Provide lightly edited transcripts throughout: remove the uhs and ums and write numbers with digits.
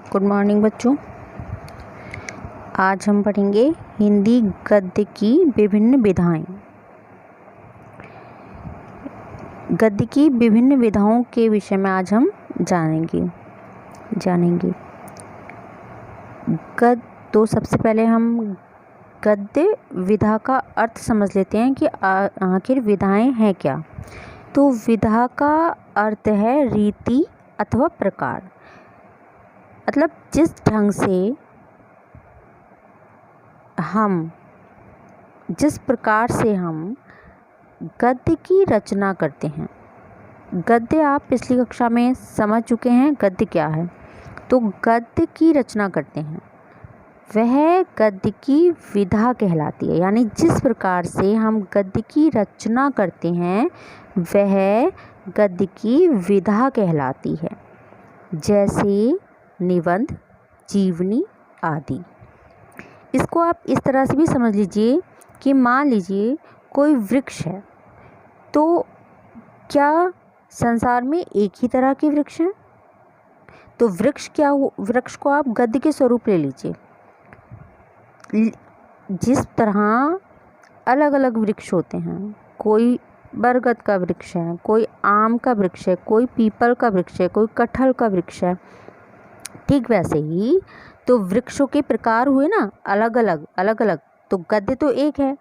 Good morning बच्चों। आज हम पढ़ेंगे हिंदी गद्य की विभिन्न विधाएं। गद्य की विभिन्न विधाओं के विषय में आज हम जानेंगे। गद्य तो सबसे पहले हम गद्य विधा का अर्थ समझ लेते हैं कि आखिर विधाएं हैं क्या। तो विधा का अर्थ है रीति अथवा प्रकार, मतलब जिस प्रकार से हम गद्य की रचना करते हैं। गद्य आप पिछली कक्षा में समझ चुके हैं गद्य क्या है। तो गद्य की रचना करते हैं वह गद्य की विधा कहलाती है, यानी जिस प्रकार से हम गद्य की रचना करते हैं वह गद्य की विधा कहलाती है, जैसे निबंध, जीवनी आदि। इसको आप इस तरह से भी समझ लीजिए कि मान लीजिए कोई वृक्ष है, तो क्या संसार में एक ही तरह के वृक्ष हैं? तो वृक्ष को आप गद्य के स्वरूप ले लीजिए। जिस तरह अलग अलग वृक्ष होते हैं, कोई बरगद का वृक्ष है, कोई आम का वृक्ष है, कोई पीपल का वृक्ष है, कोई कटहल का वृक्ष है, ठीक वैसे ही तो वृक्षों के प्रकार हुए ना अलग अलग। तो गद्य तो एक है,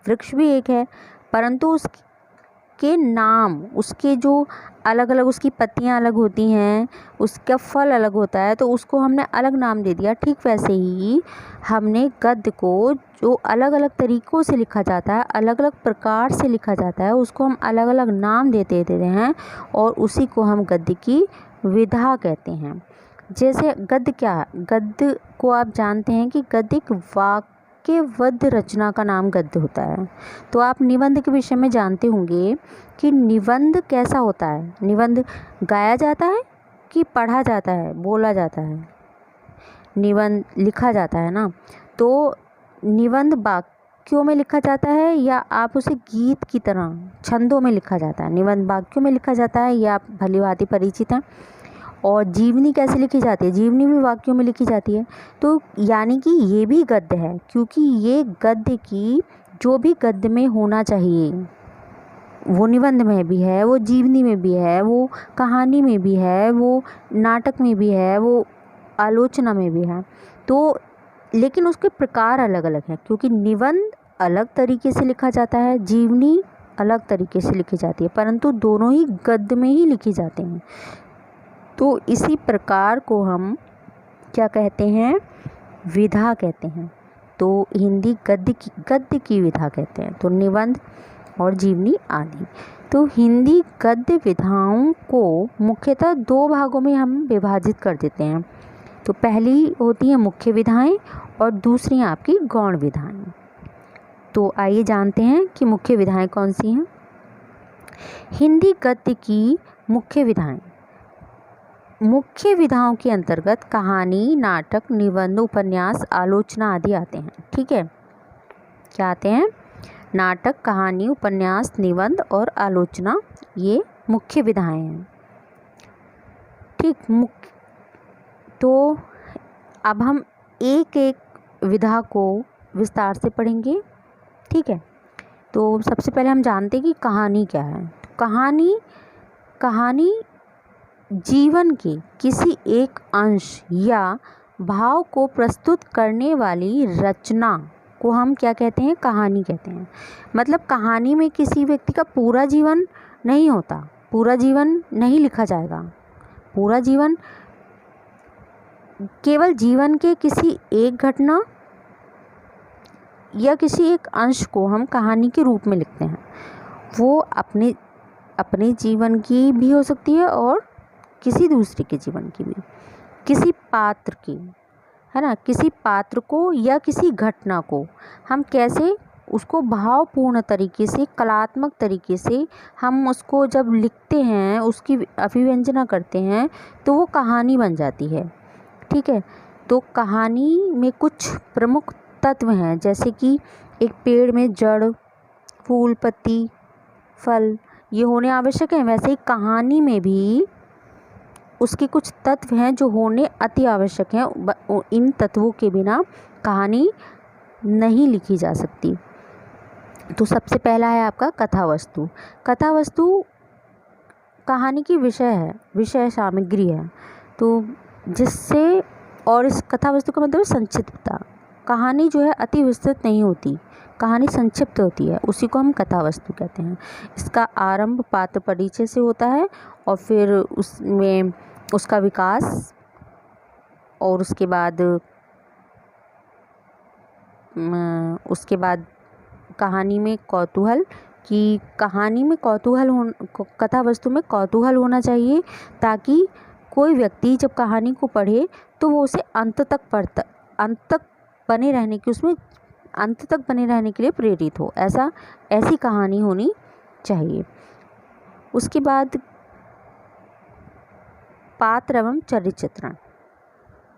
वृक्ष भी एक है, परंतु उसके नाम, उसके जो अलग अलग, उसकी पत्तियां अलग होती हैं, उसका फल अलग होता है, तो उसको हमने अलग नाम दे दिया। ठीक वैसे ही हमने गद्य को जो अलग अलग तरीक़ों से लिखा जाता है, अलग अलग प्रकार से लिखा जाता है, उसको हम अलग अलग नाम देते हैं और उसी को हम गद्य की विधा कहते हैं। जैसे गद्य क्या है? गद्य को आप जानते हैं कि गद्य एक वाक्यबद्ध रचना का नाम गद्य होता है। तो आप निबंध के विषय में जानते होंगे कि निबंध कैसा होता है। निबंध गाया जाता है कि पढ़ा जाता है, बोला जाता है? निबंध लिखा जाता है ना। तो निबंध वाक्यों में लिखा जाता है या आप उसे गीत की तरह छंदों में लिखा जाता है? निबंध वाक्यों में लिखा जाता है, ये आप भली भांति परिचित हैं। और जीवनी कैसे लिखी जाती है? जीवनी भी वाक्यों में लिखी जाती है। तो यानी कि ये भी गद्य है, क्योंकि ये गद्य की जो भी गद्य में होना चाहिए वो निबंध में भी है, वो जीवनी में भी है, वो कहानी में भी है, वो नाटक में भी है, वो आलोचना में भी है। तो लेकिन उसके प्रकार अलग अलग हैं, क्योंकि निबंध अलग तरीके से लिखा जाता है, जीवनी अलग तरीके से लिखी जाती है, परंतु दोनों ही गद्य में ही लिखे जाते हैं। तो इसी प्रकार को हम क्या कहते हैं? विधा कहते हैं। तो हिंदी गद्य की विधा कहते हैं, तो निबंध और जीवनी आदि। तो हिंदी गद्य विधाओं को मुख्यतः दो भागों में हम विभाजित कर देते हैं। तो पहली होती है मुख्य विधाएं और दूसरी आपकी गौण विधाएं। तो आइए जानते हैं कि मुख्य विधाएं कौन सी हैं। हिंदी गद्य की मुख्य विधाएं। मुख्य विधाओं के अंतर्गत कहानी, नाटक, निबंध, उपन्यास, आलोचना आदि आते हैं। ठीक है, क्या आते हैं? नाटक, कहानी, उपन्यास, निबंध और आलोचना, ये मुख्य विधाएं हैं। ठीक, तो अब हम एक एक विधा को विस्तार से पढ़ेंगे। ठीक है, तो सबसे पहले हम जानते हैं कि कहानी क्या है। तो कहानी जीवन के किसी एक अंश या भाव को प्रस्तुत करने वाली रचना को हम क्या कहते हैं? कहानी कहते हैं। मतलब कहानी में किसी व्यक्ति का पूरा जीवन नहीं होता, पूरा जीवन नहीं लिखा जाएगा। पूरा जीवन केवल जीवन के किसी एक घटना या किसी एक अंश को हम कहानी के रूप में लिखते हैं। वो अपने जीवन की भी हो सकती है और किसी दूसरे के जीवन की भी, किसी पात्र की, है ना। किसी पात्र को या किसी घटना को हम कैसे उसको भावपूर्ण तरीके से, कलात्मक तरीके से हम उसको जब लिखते हैं, उसकी अभिव्यंजना करते हैं, तो वो कहानी बन जाती है। ठीक है, तो कहानी में कुछ प्रमुख तत्व हैं, जैसे कि एक पेड़ में जड़, फूल, पत्ती, फल, ये होने आवश्यक है। वैसे ही कहानी में भी उसके कुछ तत्व हैं जो होने अति आवश्यक हैं। इन तत्वों के बिना कहानी नहीं लिखी जा सकती। तो सबसे पहला है आपका कथा वस्तु। कथा वस्तु कहानी की विषय है, विषय सामग्री है, तो जिससे, और इस कथा वस्तु का मतलब संक्षिप्तता। कहानी जो है अति विस्तृत नहीं होती, कहानी संक्षिप्त होती है, उसी को हम कथा वस्तु कहते हैं। इसका आरंभ पात्र परिचय से होता है और फिर उसमें उसका विकास, और उसके बाद कहानी में कौतूहल, कि कहानी में कौतूहल कथा वस्तु में कौतूहल होना चाहिए, ताकि कोई व्यक्ति जब कहानी को पढ़े तो वो उसे अंत तक बने रहने की, उसमें अंत तक बने रहने के लिए प्रेरित हो, ऐसी कहानी होनी चाहिए। उसके बाद पात्र एवं चरित्र चित्रण।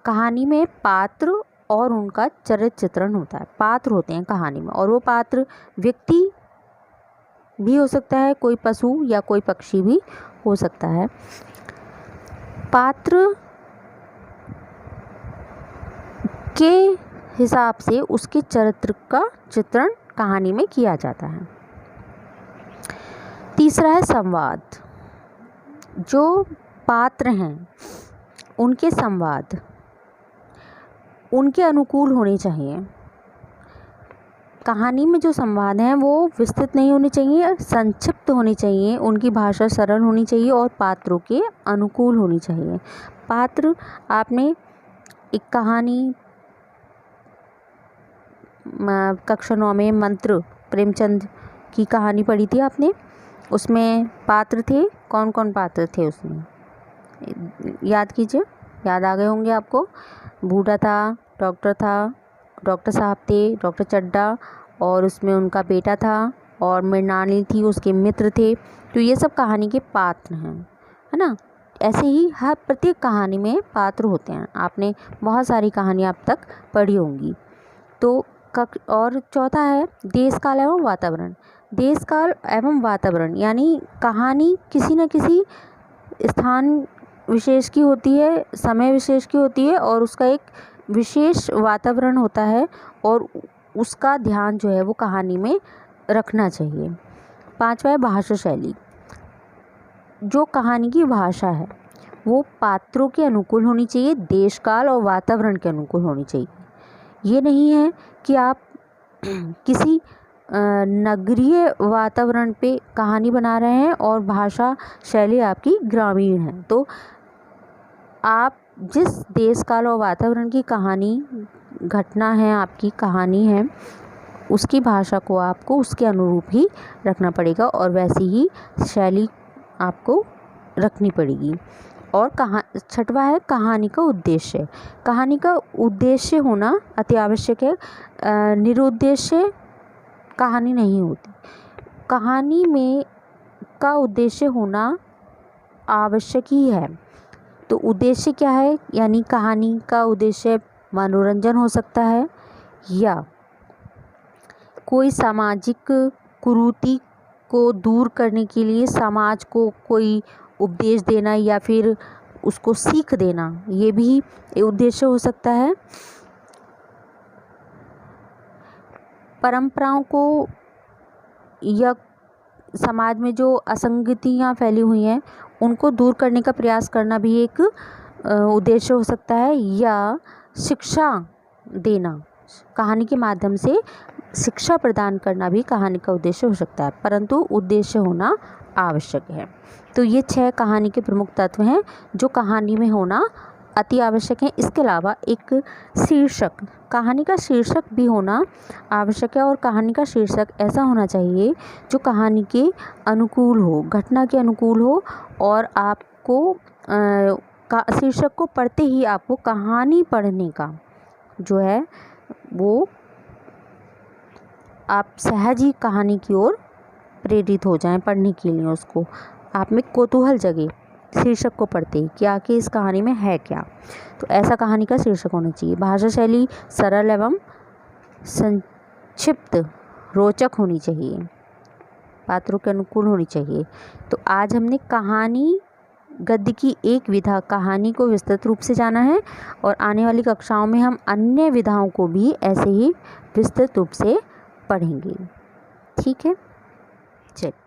कहानी में पात्र और उनका चरित्र चित्रण होता है। पात्र होते हैं कहानी में, और वो पात्र व्यक्ति भी हो सकता है, कोई पशु या कोई पक्षी भी हो सकता है। पात्र के हिसाब से उसके चरित्र का चित्रण कहानी में किया जाता है। तीसरा है संवाद। जो पात्र हैं उनके संवाद उनके अनुकूल होने चाहिए। कहानी में जो संवाद हैं वो विस्तृत नहीं होने चाहिए, संक्षिप्त होनी चाहिए, उनकी भाषा सरल होनी चाहिए और पात्रों के अनुकूल होनी चाहिए। पात्र, आपने एक कहानी कक्षा 9 में मंत्र प्रेमचंद की कहानी पढ़ी थी आपने, उसमें पात्र थे, कौन कौन पात्र थे उसमें याद कीजिए, याद आ गए होंगे आपको। बूढ़ा था, डॉक्टर साहब थे, डॉक्टर चड्डा, और उसमें उनका बेटा था, और मृणालिनी थी, उसके मित्र थे। तो ये सब कहानी के पात्र हैं, है ना। ऐसे ही हर प्रत्येक कहानी में पात्र होते हैं। आपने बहुत सारी कहानियाँ अब तक पढ़ी होंगी। तो और चौथा है देश काल एवं वातावरण। देश काल एवं वातावरण यानी कहानी किसी न किसी स्थान विशेष की होती है, समय विशेष की होती है, और उसका एक विशेष वातावरण होता है, और उसका ध्यान जो है वो कहानी में रखना चाहिए। पांचवा है भाषा शैली। जो कहानी की भाषा है वो पात्रों के अनुकूल होनी चाहिए, देश काल और वातावरण के अनुकूल होनी चाहिए। ये नहीं है कि आप किसी नगरीय वातावरण पे कहानी बना रहे हैं और भाषा शैली आपकी ग्रामीण है, तो आप जिस देश काल और वातावरण की कहानी घटना है, आपकी कहानी है, उसकी भाषा को आपको उसके अनुरूप ही रखना पड़ेगा और वैसी ही शैली आपको रखनी पड़ेगी। और छठवा है कहानी का उद्देश्य। कहानी का उद्देश्य होना अति आवश्यक है। निरुद्देश्य कहानी नहीं होती। कहानी में का उद्देश्य होना आवश्यक ही है। तो उद्देश्य क्या है, यानी कहानी का उद्देश्य मनोरंजन हो सकता है, या कोई सामाजिक कुरीति को दूर करने के लिए समाज को कोई उपदेश देना या फिर उसको सीख देना, ये भी उद्देश्य हो सकता है। परंपराओं को या समाज में जो असंगतियाँ फैली हुई हैं उनको दूर करने का प्रयास करना भी एक उद्देश्य हो सकता है, या शिक्षा देना, कहानी के माध्यम से शिक्षा प्रदान करना भी कहानी का उद्देश्य हो सकता है, परंतु उद्देश्य होना आवश्यक है। तो ये 6 कहानी के प्रमुख तत्व हैं जो कहानी में होना अति आवश्यक है। इसके अलावा एक शीर्षक, कहानी का शीर्षक भी होना आवश्यक है, और कहानी का शीर्षक ऐसा होना चाहिए जो कहानी के अनुकूल हो, घटना के अनुकूल हो, और आपको शीर्षक को पढ़ते ही आपको कहानी पढ़ने का जो है वो आप सहज ही कहानी की ओर प्रेरित हो जाएं पढ़ने के लिए, उसको आप में कौतूहल जगे शीर्षक को पढ़ते ही कि आखिर इस कहानी में है क्या। तो ऐसा कहानी का शीर्षक होना चाहिए। भाषा शैली सरल एवं संक्षिप्त रोचक होनी चाहिए, पात्रों के अनुकूल होनी चाहिए। तो आज हमने कहानी गद्य की एक विधा कहानी को विस्तृत रूप से जाना है और आने वाली कक्षाओं में हम अन्य विधाओं को भी ऐसे ही विस्तृत रूप से पढ़ेंगे। ठीक है, चलिए।